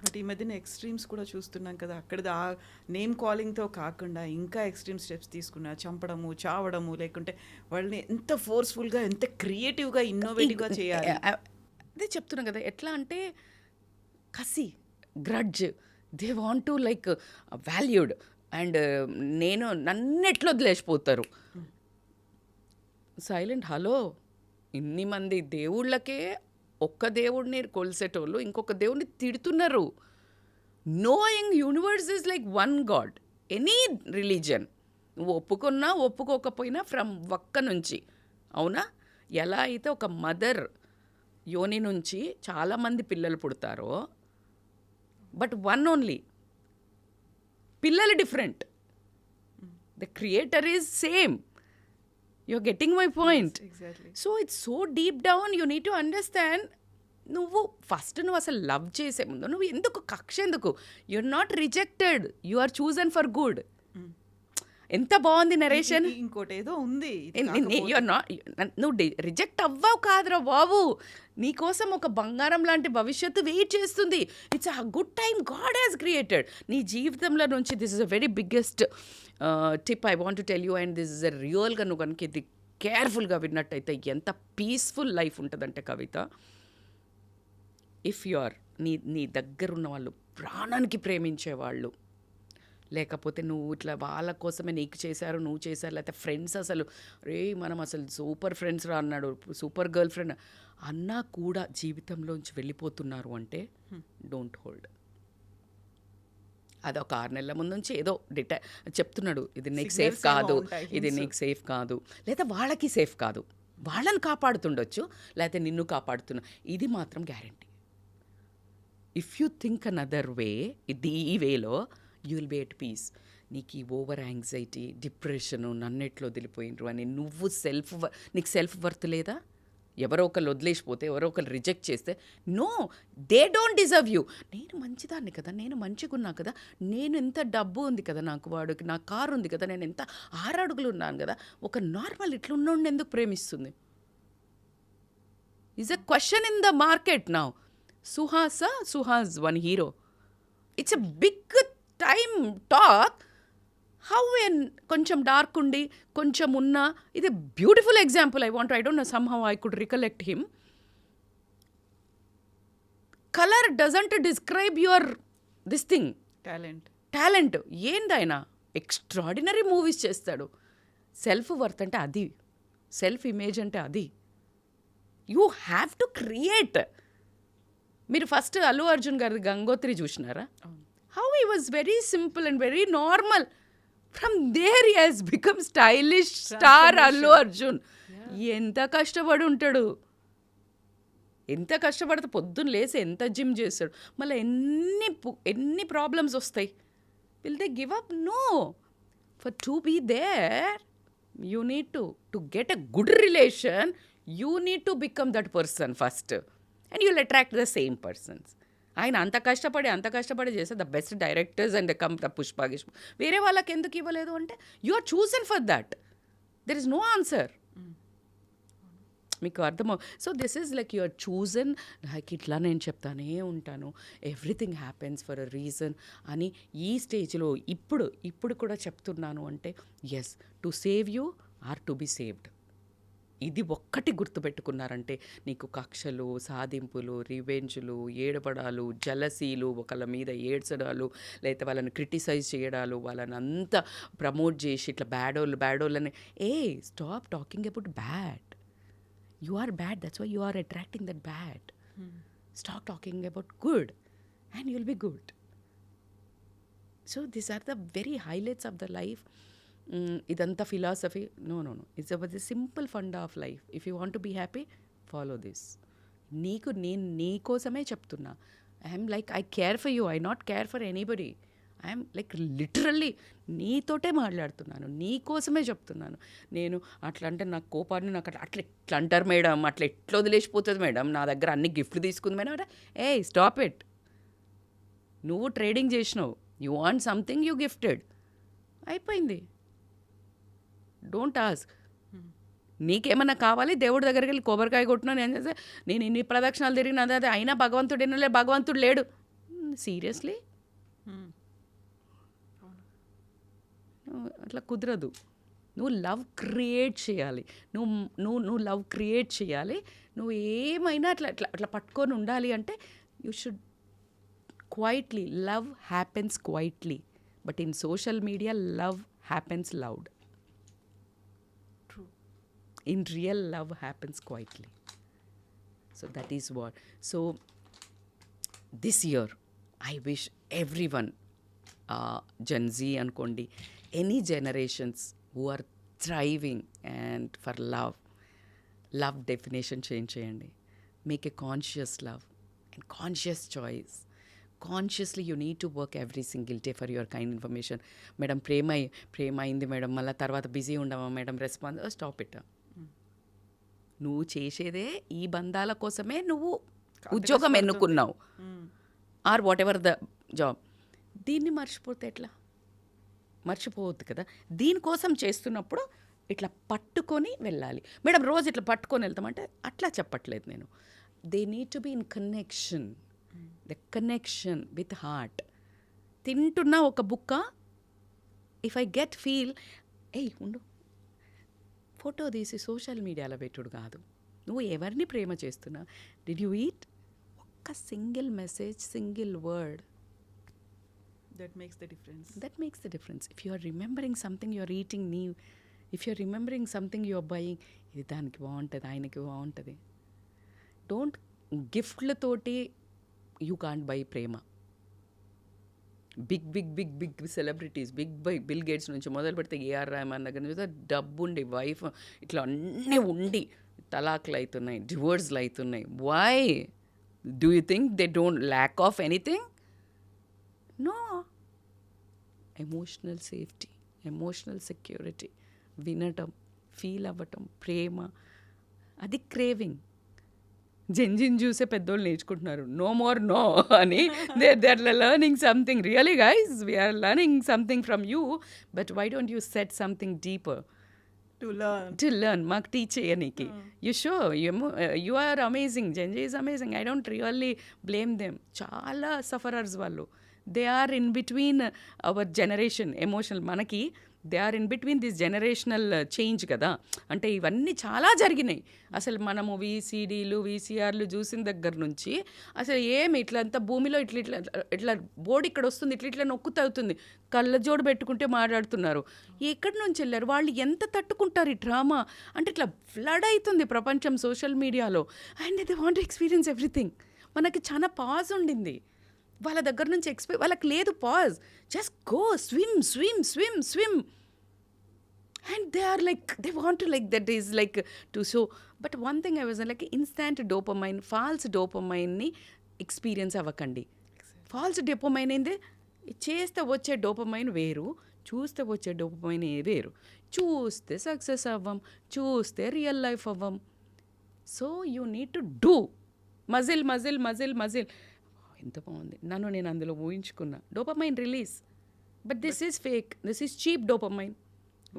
But ఈ మధ్యన extremes కూడా చూస్తున్నాం కదా, అక్కడ ఆ నేమ్ కాలింగ్తో కాకుండా ఇంకా ఎక్స్ట్రీమ్ స్టెప్స్ తీసుకున్నా, చంపడము, చావడము, లేకుంటే వాళ్ళని ఎంత ఫోర్స్ఫుల్గా, ఎంత క్రియేటివ్గా, ఇన్నోవేటివ్గా చేయాలి. అదే చెప్తున్నా కదా, ఎట్లా అంటే కసి, grudge, they want to like valued and నేను నన్నెట్లో వదిలేసిపోతారు. సైలెంట్. హలో, ఇన్ని మంది దేవుళ్ళకే ఒక్క దేవుడిని కొలిసేటోళ్ళు ఇంకొక దేవుడిని తిడుతున్నారు. Knowing universe is like one God. Any religion నువ్వు ఒప్పుకున్నా ఒప్పుకోకపోయినా ఫ్రమ్ ఒక్క నుంచి, అవునా? ఎలా అయితే ఒక మదర్ యోని నుంచి చాలామంది పిల్లలు పుడతారో, బట్ వన్ ఓన్లీ, పిల్లలు different, the creator is same. You're getting my point. Yes, exactly. So it's so deep down, you need to understand. నువ్వు అసలు లవ్ చేసే ముందు నువ్వు ఎందుకు కక్ష ఎందుకు? You're not rejected, you are chosen for good. ఎంత బాగుంది నరేషన్. ఇంకోటి ఏదో ఉంది, నువ్వు రిజెక్ట్ అవ్వవు కాదురా బాబు. నీకోసం ఒక బంగారం లాంటి భవిష్యత్తు వెయిట్ చేస్తుంది. It's a good time God has created. నీ జీవితంలో నుంచి this is a very biggest tip I want to tell you. And this is a రియల్గా నువ్వు కనుక ఇది కేర్ఫుల్గా విన్నట్టయితే ఎంత పీస్ఫుల్ లైఫ్ ఉంటుందంటే కవిత, ఇఫ్ యు ఆర్ నీ దగ్గరున్న వాళ్ళు, ప్రాణానికి ప్రేమించేవాళ్ళు, లేకపోతే నువ్వు ఇట్లా వాళ్ళ కోసమే నీకు చేశారు, నువ్వు చేశారు, లేకపోతే ఫ్రెండ్స్ అసలు రే మనం అసలు సూపర్ ఫ్రెండ్స్ రా అన్నాడు, సూపర్ గర్ల్ ఫ్రెండ్ అన్నా కూడా జీవితంలోంచి వెళ్ళిపోతున్నారు అంటే డోంట్ హోల్డ్. అదొక 6 నెలల ముందు నుంచి ఏదో చెప్తున్నాడు, ఇది నీకు సేఫ్ కాదు, ఇది నీకు సేఫ్ కాదు, లేదా వాళ్ళకి సేఫ్ కాదు, వాళ్ళని కాపాడుతుండొచ్చు, లేకపోతే నిన్ను కాపాడుతున్నా, ఇది మాత్రం guarantee. If you think another way, ఈ వేలో you will be at peace. నీకు ఈ ఓవర్ యాంగ్జైటీ, డిప్రెషను, నన్నెట్లో వదిలిపోయినరు అని నువ్వు నీకు సెల్ఫ్ వర్త్ లేదా? ఎవరో ఒకళ్ళు వదిలేసిపోతే, ఎవరో ఒకళ్ళు రిజెక్ట్ చేస్తే, no, they don't deserve you. నేను మంచిదాన్ని కదా, నేను మంచిగా ఉన్నా కదా, నేను ఎంత డబ్బు ఉంది కదా నాకు, వాడికి నా కారు ఉంది కదా, నేను ఎంత 6 అడుగులు ఉన్నాను కదా, ఒక నార్మల్ ఇట్లున్నోడిని ఎందుకు ప్రేమిస్తుంది? Is a question in the market now. Suhas one hero. It's a big time talk. How కొంచెం డార్క్ ఉండి కొంచెం ఉన్న, ఇది beautiful example. I don't know, somehow I could recollect him. Colour doesn't describe your this thing. Talent ఏందైనా extraordinary movies చేస్తాడు. Self worth అంటే అది, self image అంటే అది. You have to create. మీరు ఫస్ట్ అల్లు అర్జున్ గారి గంగోత్రి చూసినారా? How he was very simple and very normal. From there he he's become stylish star Allu Arjun. ఎంత కష్టపడి ఉంటాడు, ఎంత కష్టపడితే పొద్దున్న లేసి ఎంత జిమ్ చేస్తాడు, మళ్ళీ ఎన్ని ప్రాబ్లమ్స్ వస్తాయి. Will they give up? No. For to be there you need to get a good relation, you need to become that person first, and you will attract the same persons. ఆయన అంత కష్టపడి చేస్తే the best directors and the Pushpa. వేరే వాళ్ళకి ఎందుకు ఇవ్వలేదు అంటే you are chosen for that. There is no answer. మీకు అర్థమవు. So this is like you are chosen. Like ఇట్లా నేను చెప్తానే ఉంటాను, everything happens for a reason అని ఈ స్టేజ్లో ఇప్పుడు కూడా చెప్తున్నాను. అంటే yes, to save you or to be saved. ఇది ఒక్కటి గుర్తుపెట్టుకున్నారంటే నీకు కక్షలు, సాధింపులు, రివెంజ్లు, ఏడపడాలు, జలసీలు, ఒకళ్ళ మీద ఏడ్చడాలు, లేకపోతే వాళ్ళని క్రిటిసైజ్ చేయడాలు, వాళ్ళని అంతా ప్రమోట్ చేసి ఇట్లా బ్యాడోళ్ళని, stop talking about bad. You are bad, that's why you are attracting that bad. Stop talking about good and you will be good. So these are the very highlights of the life. ఇదంతా philosophy no, it's about the simple fund of life. If you want to be happy, follow this. నేను నీ కోసమే చెప్తున్నా. I'm like I care for you, I not care for anybody. I'm like literally నీతోటే మాట్లాడుతున్నాను, నీ కోసమే చెప్తున్నాను. నేను అట్లా అంటే నాకు కోపాన్ని నాకు అట్లా ఎట్లా అంటారు మేడం, అట్లా ఎట్లా వదిలేసిపోతుంది మేడం, నా దగ్గర అన్ని గిఫ్ట్లు తీసుకుంది మేడం అంటే, స్టాప్ ఇట్. నువ్వు ట్రేడింగ్ చేసినావు, you want something, you gifted, అయిపోయింది. Don't ask. నీకేమన్నా కావాలి దేవుడి దగ్గరికి వెళ్ళి కొబ్బరికాయ కొట్టినా నేను చేస్తే నేను ఇన్ని ప్రదక్షిణాలు తిరిగిన అదే అయినా భగవంతుడు ఎన్నలే భగవంతుడు లేడు. సీరియస్లీ అట్లా కుదరదు. నువ్వు లవ్ క్రియేట్ చేయాలి. నువ్వు లవ్ క్రియేట్ చేయాలి. నువ్వు ఏమైనా అట్లా అట్లా అట్లా పట్టుకొని ఉండాలి అంటే you should quietly. Love happens quietly, but in social media love happens loud. In real love happens quietly. So that is what. So this year I wish everyone, Gen Z ankondi, any generations who are thriving and for love definition change cheyandi. Make a conscious love and conscious choice. Consciously you need to work every single day for your kind information. Madam prema అయింది madam, మళ్ళీ తర్వాత busy ఉండమా madam, response. Stop it. నువ్వు చేసేదే ఈ బంధాల కోసమే నువ్వు ఉద్యోగం ఎన్నుకున్నావు, or whatever the job. దీన్ని మర్చిపోతే ఎట్లా? మర్చిపోవద్దు కదా. దీనికోసం చేస్తున్నప్పుడు ఇట్లా పట్టుకొని వెళ్ళాలి. మేడం రోజు ఇట్లా పట్టుకొని వెళ్తామంటే అట్లా చెప్పట్లేదు నేను. They need to be in connection, the connection with heart. తింటున్న ఒక బుక్క, ఇఫ్ ఐ గెట్ ఫీల్ ఉండు, ఫోటో తీసి సోషల్ మీడియాలో పెట్టుడు కాదు. నువ్వు ఎవరిని ప్రేమ చేస్తున్నా, డిడ్ యూ ఈట్? ఒక్క single message, single word, that makes the difference. That makes the difference. If you are remembering something you are eating new, if you are remembering something you are buying, ఇది దానికి బాగుంటుంది, ఆయనకి బాగుంటుంది. Don't గిఫ్ట్లతోటి you can't buy ప్రేమ. Big celebrities, Bill Gates నుంచి మొదలు పెడితే ఏఆర్ రెహమాన్ దగ్గర నుంచి డబ్బు ఉండి, వైఫ్, ఇట్లా అన్నీ ఉండి తలాక్లు అవుతున్నాయి, డివోర్స్లు అవుతున్నాయి. Why do you think they don't lack of anything? No. Emotional safety, emotional security, వినటం, ఫీల్ అవ్వటం, ప్రేమ, అది క్రేవింగ్. జెన్జిన్ చూసే పెద్దోళ్ళు నేర్చుకుంటున్నారు నో మోర్ నో అని. They are learning something. Really guys, we're learning something from you, but why don't you set something deeper to learn? మాకు టీచ్ చేయనీకి. You show you are amazing. Gen Z is amazing. I don't really blame them. చాలా sufferers వాళ్ళు. They are in between our generation emotional. మనకి they are in between this generational change కదా. అంటే ఇవన్నీ చాలా జరిగినాయి. అసలు మనము వీసీడీలు, వీసీఆర్లు చూసిన దగ్గర నుంచి అసలు ఏమి ఇట్లంతా భూమిలో ఇట్లా ఇట్లా ఇట్లా బోర్డు ఇక్కడ వస్తుంది, ఇట్లా ఇట్లా నొక్కుతవుతుంది, కళ్ళజోడు పెట్టుకుంటే మాట్లాడుతున్నారు. ఎక్కడి నుంచి వెళ్ళారు వాళ్ళు? ఎంత తట్టుకుంటారు ఈ డ్రామా? అంటే ఇట్లా ఫ్లడ్ అవుతుంది ప్రపంచం సోషల్ మీడియాలో. And they want to experience everything. మనకి చాలా పాజ్ ఉండింది వాళ్ళ దగ్గర నుంచి. వాళ్ళకి లేదు pause. Just go, swim. And they are like, they want to like, that is like to show. But one thing I was like, instant dopamine, false dopamine ni experience అవ్వకండి. Falls dopamine ఏంది? చేస్తే వచ్చే dopamine వేరు, చూస్తే వచ్చే dopamine వేరు. చూస్తే success అవ్వం, చూస్తే రియల్ లైఫ్ అవ్వం. So you need to do. Muscle. ఎంత బాగుంది. నేను అందులో ఊహించుకున్నా dopamine release. But this is fake. This is cheap dopamine.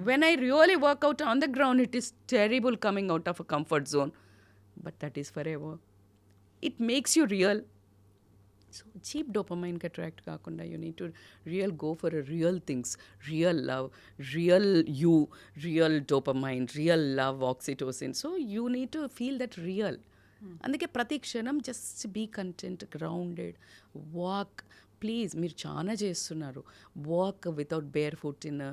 When I really work out on the ground, it is terrible coming out of a comfort zone. But that is forever. It makes you real. So cheap dopamine ki attract kaakunda, you need to go for a real things, real love, real you, real dopamine, real love, oxytocin. So you need to feel that real. అందుకే ప్రతి క్షణం just be content, grounded, walk. Please, మీరు చాలా చేస్తున్నారు. Walk without barefoot in,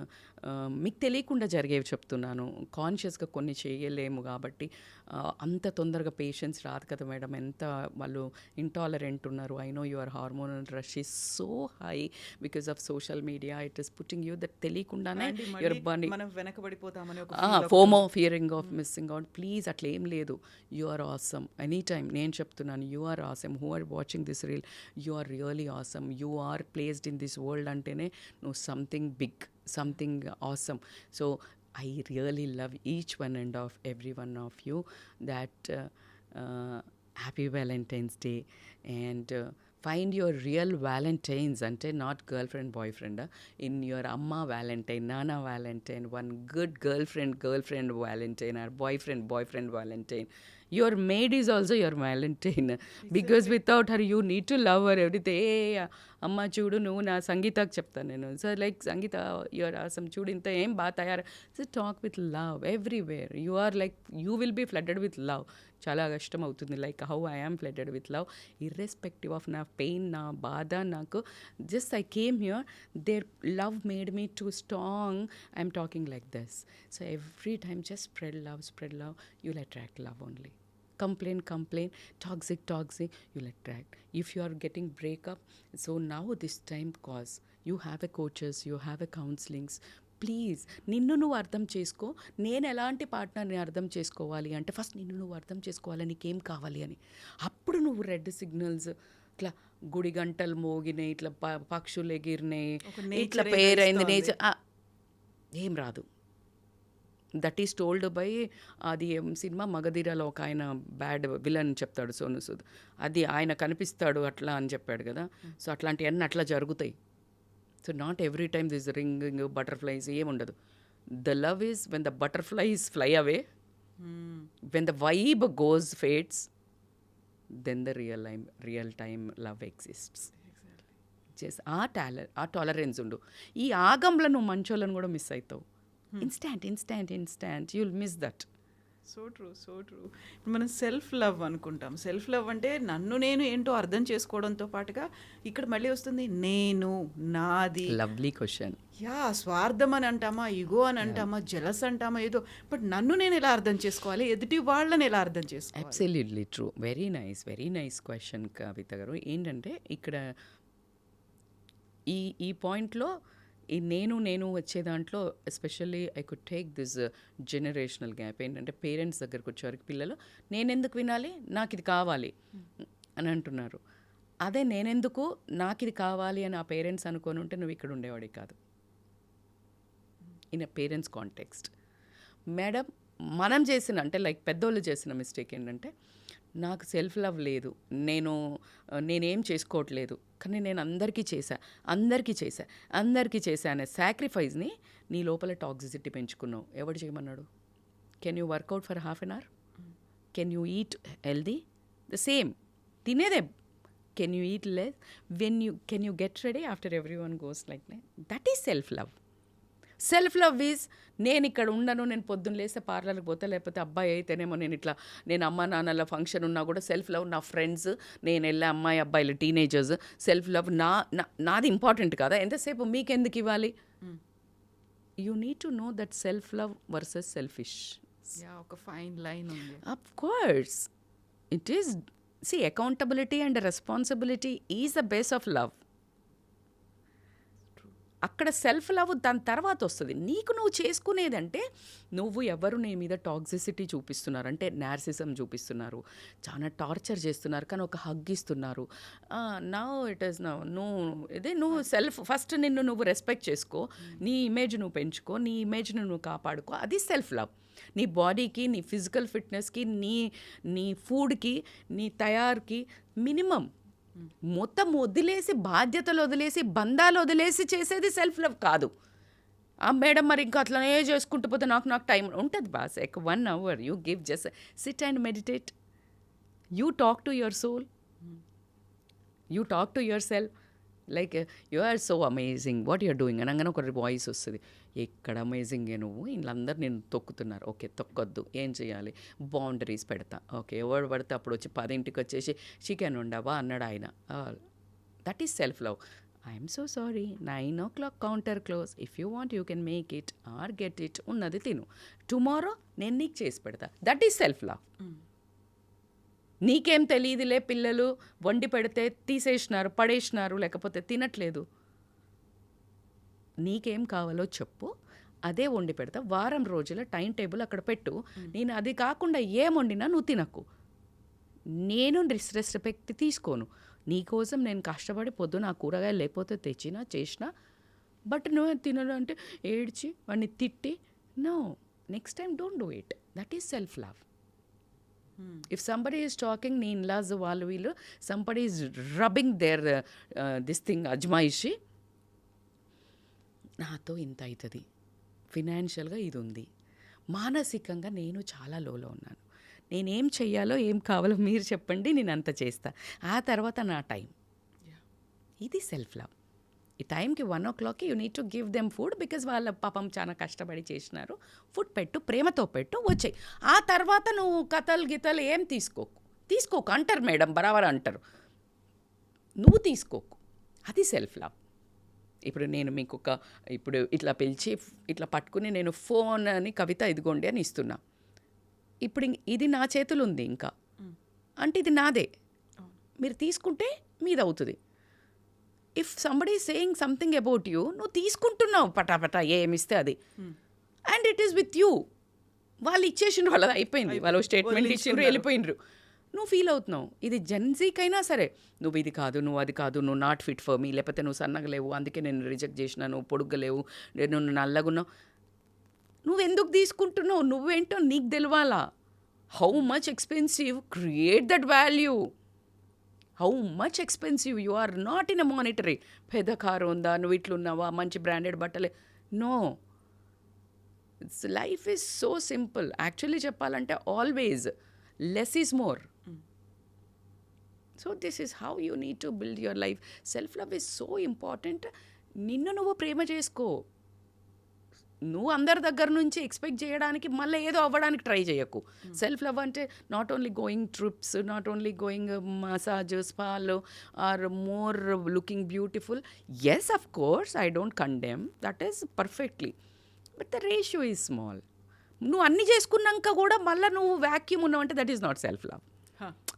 మీకు తెలియకుండా జరిగేవి చెప్తున్నాను. కాన్షియస్గా కొన్ని చేయలేము కాబట్టి అంత తొందరగా పేషెన్స్ రాదు కదా మేడం. ఎంత వాళ్ళు ఇంటాలరెంట్ ఉన్నారు. I know your hormonal rush is so high because of social media. It is putting you that తెలియకుండానే your body FOMO, fearing of missing out. Please అట్లా ఏం లేదు. You are awesome any time. నేను చెప్తున్నాను, you are awesome. Who are watching this reel, you are really awesome. You are placed in this world అంటేనే నువ్వు something big, something awesome. So I really love each one and of every one of you. That happy Valentine's Day, and find your real valentines, అంటే not girl friend boy friend, in your అమ్మ valentine, నాన్న valentine, one good girl friend valentine, or boy friend valentine. Your maid is also your Valentine. Because without her, you need to love her everything. ఏ అమ్మ చూడు నువ్వు నా సంగీతకు చెప్తాను నేను, so like Sangeeta your awesome, చూడు ఇంత ఏం బాగా తయారు. So talk with love everywhere. You are like you will be flooded with love. చాలా కష్టం అవుతుంది, like how I am flooded with love, irrespective of నా పెయిన్, నా బాధ, నాకు just I came here, their love made me to strong, I'm talking like this. So every time just spread love, you'll attract love only. Complain, toxic, you'll attract. If you are getting breakup, so now this time, cause you have a coaches, you have a counselings, please నిన్ను నువ్వు అర్థం చేసుకో. నేను ఎలాంటి పార్ట్నర్ని అర్థం చేసుకోవాలి అంటే first నిన్ను నువ్వు అర్థం చేసుకోవాలి, నీకేం కావాలి అని. అప్పుడు నువ్వు రెడ్ సిగ్నల్స్, ఇట్లా గుడి గంటలు మోగినాయి, ఇట్లా పక్షులు ఎగిరినాయి, ఇట్లా పేరైంది నేచర్, ఏం రాదు. దట్ ఈస్ టోల్డ్ బై, అది సినిమా మగధీరాలో ఒక ఆయన బ్యాడ్ విలన్ చెప్తాడు సోను సూద్, అది ఆయన కనిపిస్తాడు అట్లా అని చెప్పాడు కదా. సో అట్లాంటివన్నీ అట్లా జరుగుతాయి. So not every time this ringing butterflies ఏముండదు. The love is when the butterflies fly away, when the vibe goes fades, then the real time love exists. ఆ టాలరెన్స్ ఉండు. ఈ ఆగంలో నువ్వు మంచోళ్ళని కూడా మిస్ అవుతావు. Instant you'll miss that. So true. ఇప్పుడు మనం సెల్ఫ్ లవ్ అనుకుంటాం. సెల్ఫ్ లవ్ అంటే నన్ను నేను ఏంటో అర్థం చేసుకోవడంతో పాటుగా ఇక్కడ మళ్ళీ వస్తుంది నేను, నాది. Lovely question. స్వార్థం అని అంటామా, ఇగో అని అంటామా, జలస్ అంటామా, ఏదో. బట్ నన్ను నేను ఎలా అర్థం చేసుకోవాలి, ఎదుటి వాళ్ళని ఎలా అర్థం చేసుకోవాలి? Absolutely true. Very nice question Kavitha garu. ఏంటంటే ఇక్కడ ఈ పాయింట్లో ఈ నేను వచ్చే దాంట్లో especially I could take this generational gap. ఏంటంటే పేరెంట్స్ దగ్గరకు వచ్చేవారికి పిల్లలు నేనెందుకు వినాలి, నాకు ఇది కావాలి అని అంటున్నారు. అదే నేనెందుకు నాకు ఇది కావాలి అని ఆ పేరెంట్స్ అనుకొని ఉంటే నువ్వు ఇక్కడ ఉండేవాడి కాదు. In a parents context. Madam మనం చేసిన, అంటే లైక్ పెద్దోళ్ళు చేసిన మిస్టేక్ ఏంటంటే, నాకు సెల్ఫ్ లవ్ లేదు, నేనేం చేసుకోవట్లేదు, కానీ నేను అందరికీ చేశా అనే సాక్రిఫైస్ని నీ లోపల టాక్సిసిటీ పెంచుకున్నావు. ఎవడు చేయమన్నాడు? Can you work out for half an hour? Can you eat healthy? The same తినేదే. Can you eat less? Can you get ready after every one goes like that is self love. Self love is నేను ఇక్కడ ఉండను, నేను పొద్దున్న లేస్తే పార్లర్కి పోతా, లేకపోతే అబ్బాయి అయితేనేమో నేను అమ్మ నాన్నల ఫంక్షన్ ఉన్నా కూడా సెల్ఫ్ లవ్. నా ఫ్రెండ్స్, నేను వెళ్ళే అమ్మాయి అబ్బాయిలు టీనేజర్స్, సెల్ఫ్ లవ్ నాది ఇంపార్టెంట్ కదా, ఎంతసేపు మీకెందుకు ఇవ్వాలి? You need to know that self love versus selfish. ఒక ఫైన్ లైన్ ఉంది. Of course it is. See, accountability and responsibility is the base of love. అక్కడ సెల్ఫ్ లవ్ దాని తర్వాత వస్తుంది. నీకు నువ్వు చేసుకునేదంటే, నువ్వు ఎవరు నీ మీద టాక్సిసిటీ చూపిస్తున్నారు అంటే నార్సిజం చూపిస్తున్నారు, చాలా టార్చర్ చేస్తున్నారు, కానీ ఒక హగ్ ఇస్తున్నారు. నౌ ఇట్ ఈస్ నువ్వు సెల్ఫ్ ఫస్ట్ నిన్ను నువ్వు రెస్పెక్ట్ చేసుకో, నీ ఇమేజ్ నువ్వు పెంచుకో, నీ ఇమేజ్ను నువ్వు కాపాడుకో. అది సెల్ఫ్ లవ్. నీ బాడీకి, నీ ఫిజికల్ ఫిట్నెస్కి, నీ ఫుడ్కి, నీ తయారుకి మినిమం మొత్తం వదిలేసి, బాధ్యతలు వదిలేసి, బంధాలు వదిలేసి చేసేది సెల్ఫ్ లవ్ కాదు. మేడం మరి ఇంకా అట్లనే చేసుకుంటూ పోతే నాకు టైం ఉంటుంది boss. 1 hour you give, just sit and meditate. You talk to your soul, you talk to yourself like you are so amazing what you're doing అనగానే ఒక వాయిస్ వస్తుంది, ఎక్కడ అమేజింగే నువ్వు, వీళ్ళందరూ నేను తొక్కుతున్నారు. ఓకే తొక్కొద్దు, ఏం చేయాలి? బౌండరీస్ పెడతా. ఓకే ఎవరు పడితే అప్పుడు వచ్చి 10ంటికి వచ్చేసి చికెన్ ఉండవా అన్నాడు ఆయన. That is self love. I'm so sorry, 9 o'clock counter close, if you want you can make it or get it, ఉన్నది తిను, టుమారో నేను నీకు చేసి పెడతా. That is self love. నీకేం తెలియదులే, పిల్లలు వండి పెడితే తీసేసినారు, పడేసినారు, లేకపోతే తినట్లేదు. నీకేం కావాలో చెప్పు, అదే వండి పెడతా. వారం రోజుల టైం టేబుల్ అక్కడ పెట్టు. నేను అది కాకుండా ఏం వండినా నువ్వు తినకు. నేను డిస్రెస్పెక్ట్ తీసుకోను. నీకోసం నేను కష్టపడి పొద్దున ఆ కూరగాయలు లేకపోతే తెచ్చినా చేసినా, బట్ నువ్వు తినడం అంటే ఏడ్చి వాడిని తిట్టి, no, next time don't do it. That is self love. If somebody is talking నీ ఇన్లాస్ వాళ్ళు వీళ్ళు somebody is rubbing there this thing అజ్మాయిషి, నాతో ఇంత అవుతుంది, ఫినాన్షియల్గా ఇది ఉంది, మానసికంగా నేను చాలా లోలో ఉన్నాను, నేనేం చెయ్యాలో ఏం కావాలో మీరు చెప్పండి, నేను అంత చేస్తా, ఆ తర్వాత నా టైం. ఇది సెల్ఫ్ లవ్. ఈ టైంకి 1 o'clockకి you need to give them food, because వాళ్ళ పాపం చాలా కష్టపడి చేసినారు, ఫుడ్ పెట్టు, ప్రేమతో పెట్టు, వచ్చాయి. ఆ తర్వాత నువ్వు కథలు గీతలు ఏం తీసుకోకు అంటారు మేడం, బరాబర్ అంటారు, నువ్వు తీసుకోకు. అది సెల్ఫ్ లవ్. ఇప్పుడు నేను మీకు ఇప్పుడు ఇట్లా పిలిచి ఇట్లా పట్టుకుని నేను ఫోన్ అని కవిత ఇదిగోండి అని ఇస్తున్నా, ఇప్పుడు ఇది నా చేతులు ఉంది ఇంకా, అంటే ఇది నాదే, మీరు తీసుకుంటే మీది అవుతుంది. If somebody saying something about you, నువ్వు తీసుకుంటున్నావు పటాపటా ఏమిస్తే అది, and it is with you. వాళ్ళు ఇచ్చేసిండ్రు, వాళ్ళది అయిపోయింది, వాళ్ళు స్టేట్మెంట్ ఇచ్చిండ్రు, వెళ్ళిపోయినరు, నువ్వు ఫీల్ అవుతున్నావు. ఇది జెన్జీకైనా సరే, నువ్వు ఇది కాదు, నువ్వు అది కాదు, నువ్వు నాట్ ఫిట్ ఫర్ మీ, లేకపోతే నువ్వు సన్నగా లేవు అందుకే నేను రిజెక్ట్ చేసిన, నువ్వు పొడుగ్గా లేవు, నువ్వు నల్లగున్నావు, నువ్వు ఎందుకు తీసుకుంటున్నావు, నువ్వేంటో నీకు తెలవాలా. How much expensive, create that value. How much expensive, you are not in a monetary. పెద్ద కారు ఉందా, నువ్వు ఇట్లున్నావా, మంచి బ్రాండెడ్ బట్టలే, no. It's life is so simple. Actually చెప్పాలంటే always less is more. So this is how you need to build your life. Self love is so important. నిన్ను నువ్వు ప్రేమ చేసుకో. నువ్వు అందరి దగ్గర నుంచి ఎక్స్పెక్ట్ చేయడానికి మళ్ళీ ఏదో అవ్వడానికి ట్రై చేయకు. సెల్ఫ్ లవ్ అంటే not only going trips, not only going massage, స్పాలు, or more looking beautiful. Yes, of course, I don't condemn, that is perfectly, but the ratio is small. నువ్వు అన్నీ చేసుకున్నాక కూడా మళ్ళీ నువ్వు వ్యాక్యూమ్ ఉన్నావంటే that is not self love.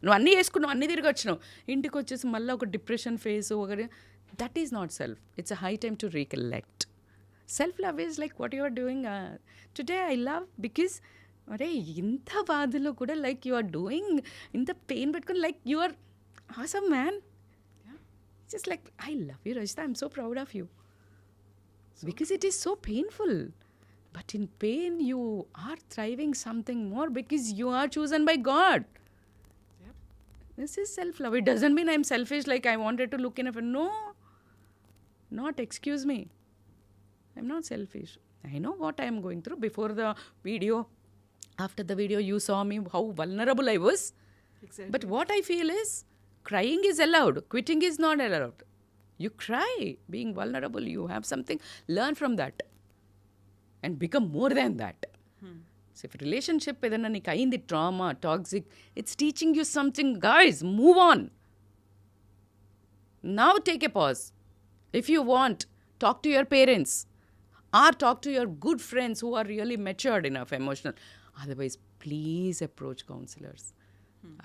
నువ్వు అన్నీ చేసుకున్నావు, అన్నీ తిరిగి వచ్చినావు, ఇంటికి వచ్చేసి మళ్ళీ ఒక డిప్రెషన్ ఫేస్ ఒకటి, that is not self. It's a high time to recollect. Self love is like what you are doing today. I love because అరే ఇంత బాధలో కూడా లైక్ యు ఆర్ డూయింగ్, ఇంత పెయిన్ పెట్టుకుని like you are awesome man. Just like I love you Rajitha, I'm so proud of you, because it is so painful. But in pain, you are thriving something more because you are chosen by God. Yep. This is self-love. It doesn't mean I'm selfish, like I wanted to look in a... No. Not, excuse me. I'm not selfish. I know what I am going through. Before the video, after the video, you saw me, how vulnerable I was. Exactly. But what I feel is, crying is allowed. Quitting is not allowed. You cry, being vulnerable. You have something. Learn from that. And become more than that. So if relationship ఏదైనా నీకు అయింది, trauma, toxic, it's teaching you something. Guys, move on. Now take a pause. If you want, talk to your parents or talk to your good friends who are really matured enough emotional. Otherwise, please approach counselors.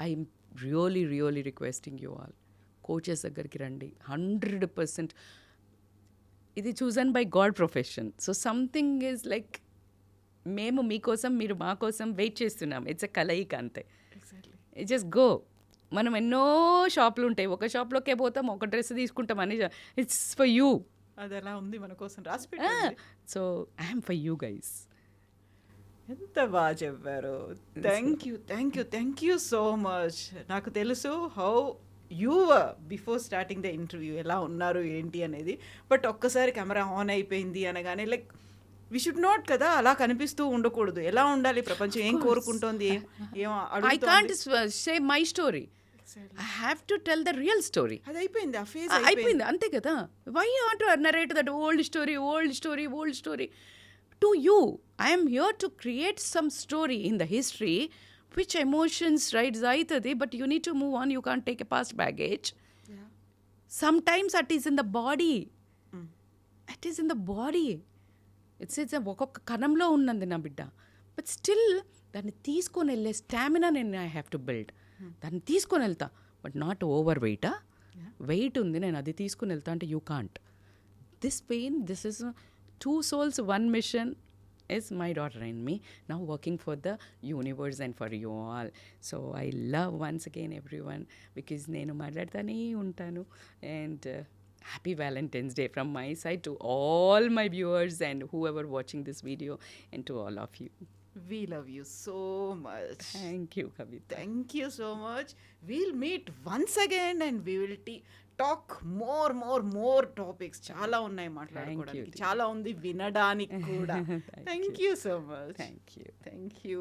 I'm really, really requesting you all. Coaches దగ్గరికి రండి. 100%. ఇది chosen by God profession. So something is like మేము మీకోసం, మీరు మా కోసం wait చేస్తున్నాం. It's a కలయిక అంతే. It just go. మనం ఎన్నో షాపులు ఉంటాయి, ఒక షాప్లోకే పోతాం, ఒక డ్రెస్ తీసుకుంటాం అని. It's for you. అది ఎలా ఉంది మన కోసం రాసి పెట్టండి. So I'm for you guys. ఎంత బాగా చెప్పారు. Thank you so much. నాకు తెలుసు how you before starting the interview ఎలా ఉన్నారు ఏంటి అనేది. బట్ ఒక్కసారి కెమెరా ఆన్ అయిపోయింది అనగానే లైక్ వి షుడ్ నాట్ కదా, అలా కనిపిస్తూ ఉండకూడదు. ఎలా ఉండాలి, ప్రపంచం ఏం కోరుకుంటోంది, I can't say my story. I have to tell the real story. అది అయిపోయింది, ఆ ఫేజ్ అయిపోయింది, అంతే కదా. Why you want to narrate that old story to you? I am here to create some story in the history which emotions rise aitadi, but you need to move on. You can't take a past baggage. Yeah. Sometimes it is in the body. It is in the body. It's ఒక్కొక్క కణంలో ఉన్నది నా బిడ్డ. But still దాన్ని తీసుకొని వెళ్ళే stamina నేను I have to build. దాన్ని తీసుకొని వెళ్తా, బట్ నాట్ ఓవర్ వెయిటా. వెయిట్ ఉంది, నేను అది తీసుకుని వెళ్తా అంటే you can't. This pain, this is 2 souls, 1 mission is my daughter and me now working for the universe and for you all. So I love once again everyone, because nenu maatladtane untanu. And happy Valentine's Day from my side to all my viewers and whoever watching this video, and to all of you. We love you so much. Thank you Kavitha. Thank you so much. We'll meet once again and we will talk more topics. చాలా ఉన్నాయి మాట్లాడుకోవడానికి, Dear. చాలా ఉంది వినడానికి కూడా. Thank Thank you. you so much. Thank you. Thank you.